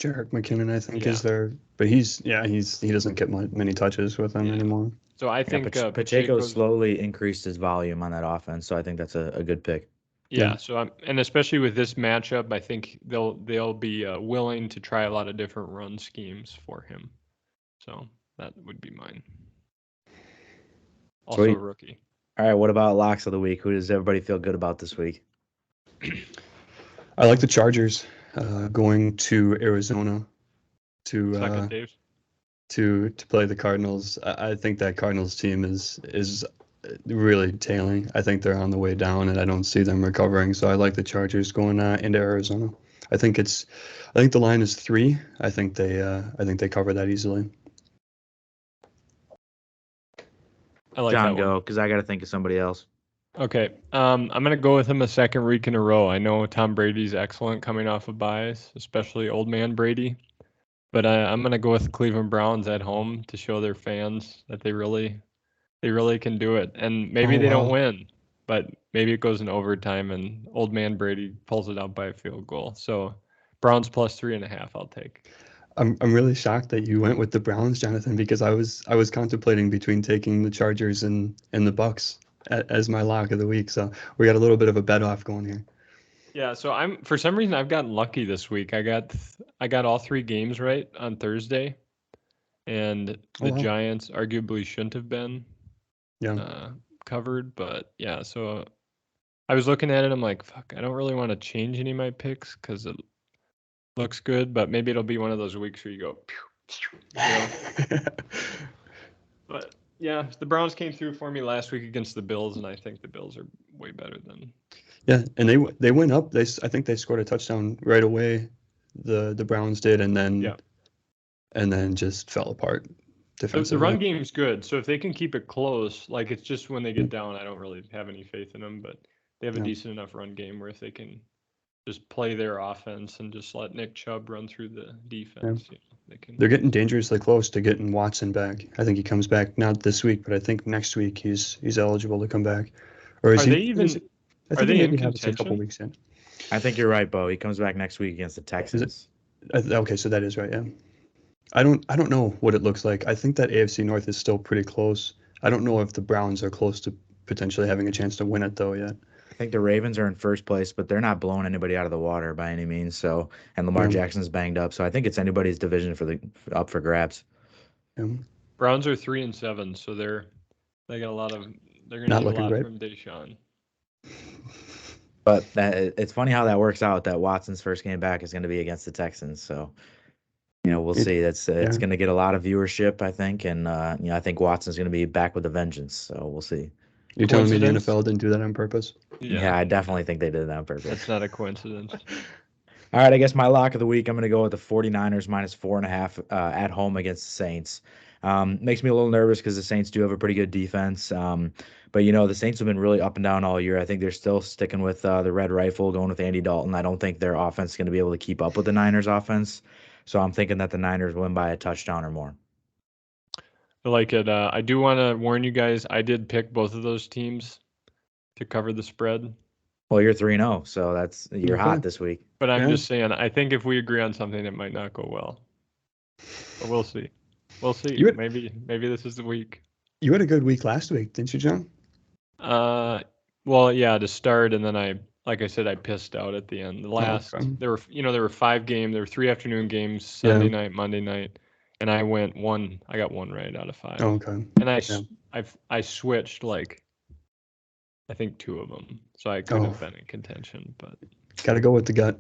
Jerick McKinnon, I think, Yeah. is there, but he doesn't get many touches with them anymore. So I think Pacheco slowly increased his volume on that offense, so I think that's a good pick. Yeah. So and especially with this matchup, I think they'll be willing to try a lot of different run schemes for him. So that would be mine. Also Sweet. a rookie. All right, what about locks of the week? Who does everybody feel good about this week? I like the Chargers going to Arizona to play the Cardinals. I think that Cardinals team is really tailing. I think they're on the way down, and I don't see them recovering. So I like the Chargers going into Arizona. I think the line is 3. I think they cover that easily. I like John, that one. go, because I got to think of somebody else. Okay. I'm going to go with him a second week in a row. I know Tom Brady's excellent coming off of buys, especially old man Brady. But I'm going to go with the Cleveland Browns at home to show their fans that they really can do it. And maybe they don't win, but maybe it goes in overtime and old man Brady pulls it out by a field goal. So Browns plus 3.5, I'll take. I'm really shocked that you went with the Browns, Jonathan, because I was contemplating between taking the Chargers and the Bucks as my lock of the week. So we got a little bit of a bet off going here. Yeah, so for some reason I've gotten lucky this week. I got all 3 games right on Thursday, and the Giants arguably shouldn't have been covered, but yeah. So I was looking at it. I'm like, fuck, I don't really want to change any of my picks because it looks good, but maybe it'll be one of those weeks where you go, But yeah, the Browns came through for me last week against the Bills, and I think the Bills are way better than. Yeah, and they went up. I think they scored a touchdown right away. The Browns did, and then just fell apart defensively. The run game's good, so if they can keep it close, like it's just when they get down, I don't really have any faith in them. But they have a decent enough run game where if they can just play their offense and just let Nick Chubb run through the defense, They're getting dangerously close to getting Watson back. I think he comes back not this week, but I think next week he's eligible to come back. Or is Are they in contention? A couple weeks in. I think you're right, Bo. He comes back next week against the Texans. Okay, so that is right. Yeah. I don't know what it looks like. I think that AFC North is still pretty close. I don't know if the Browns are close to potentially having a chance to win it though yet. I think the Ravens are in first place, but they're not blowing anybody out of the water by any means. So, and Lamar Yeah. Jackson's banged up, so I think it's anybody's division up for grabs. Yeah. Browns are 3-7, so they're going to need a lot from Deshaun. But it's funny how that works out. That Watson's first game back is going to be against the Texans, so we'll see. It's going to get a lot of viewership, I think, and I think Watson's going to be back with a vengeance. So we'll see. You're telling me the NFL didn't do that on purpose? Yeah, I definitely think they did that on purpose. That's not a coincidence. All right, I guess my lock of the week, I'm going to go with the 49ers -4.5 at home against the Saints. Makes me a little nervous because the Saints do have a pretty good defense. But, the Saints have been really up and down all year. I think they're still sticking with the Red Rifle, going with Andy Dalton. I don't think their offense is going to be able to keep up with the Niners' offense. So I'm thinking that the Niners win by a touchdown or more. I like it. I do want to warn you guys, I did pick both of those teams to cover the spread. Well, you're 3-0, so you're hot this week. But I'm just saying, I think if we agree on something, it might not go well. But we'll see. We'll see. Maybe this is the week. You had a good week last week, didn't you, John? Well, yeah, to start, and then like I said, I pissed out at the end. The last, there were 5 games. There were 3 afternoon games, Sunday night, Monday night, and I got 1 right out of 5. Oh, okay. And I switched I think 2 of them, so I could have been in contention. But got to go with the gut.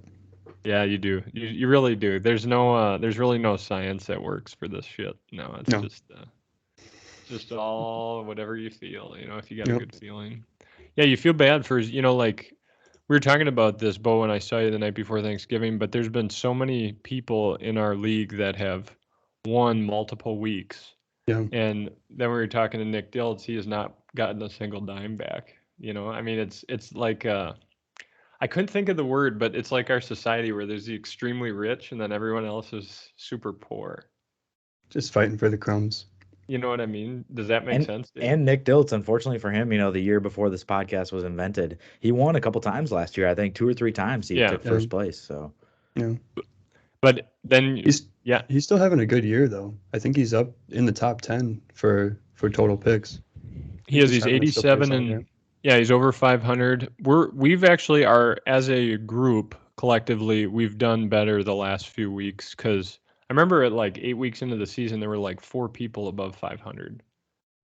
Yeah, you do. You really do. There's really no science that works for this shit. No, it's just all whatever you feel. If you got a good feeling. Yeah, you feel bad for like we were talking about this, Bo, when I saw you the night before Thanksgiving. But there's been so many people in our league that have won multiple weeks. Yeah. And then we were talking to Nick Diltz. He has not gotten a single dime back. I mean, it's like I couldn't think of the word, but it's like our society where there's the extremely rich and then everyone else is super poor. Just fighting for the crumbs. You know what I mean? Does that make sense? Dave? And Nick Diltz, unfortunately for him, the year before this podcast was invented, he won a couple times last year. I think 2 or 3 times he took first place. So yeah. But then he's still having a good year though. I think he's up in the top 10 for total picks. He's 87 and he's over 500. We've actually as a group collectively, we've done better the last few weeks because I remember at like 8 weeks into the season, there were like 4 people above 500.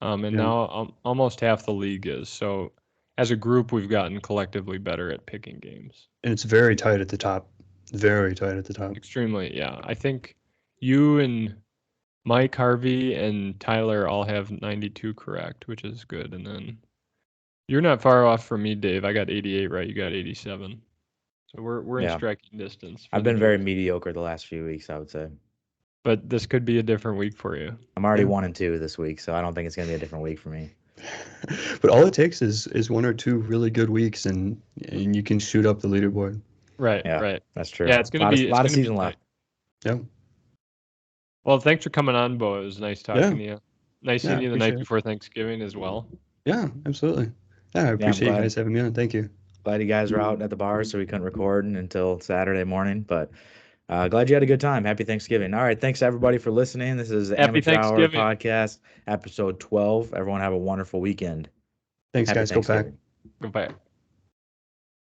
And now almost half the league is. So as a group, we've gotten collectively better at picking games. And it's very tight at the top. Very tight at the top. Extremely, yeah. I think you and Mike, Harvey, and Tyler all have 92 correct, which is good. And then you're not far off from me, Dave. I got 88 right. You got 87. So we're in striking distance. I've been very mediocre the last few weeks, I would say. But this could be a different week for you. I'm already 1-2 this week, so I don't think it's going to be a different week for me. But all it takes is 1 or 2 really good weeks, and you can shoot up the leaderboard. Right, yeah, right. That's true. Yeah, it's going to be a lot of season left. Yeah. Well, thanks for coming on, Bo. It was nice talking to you. Nice seeing you the night before Thanksgiving as well. Yeah, absolutely. Yeah, I appreciate you guys having me on. Thank you. Glad you guys were out at the bar, so we couldn't record until Saturday morning, but glad you had a good time. Happy Thanksgiving. All right, thanks everybody for listening. This is Amateur Hour Podcast, episode 12. Everyone have a wonderful weekend. Thanks, guys. Go Pack. Go Pack.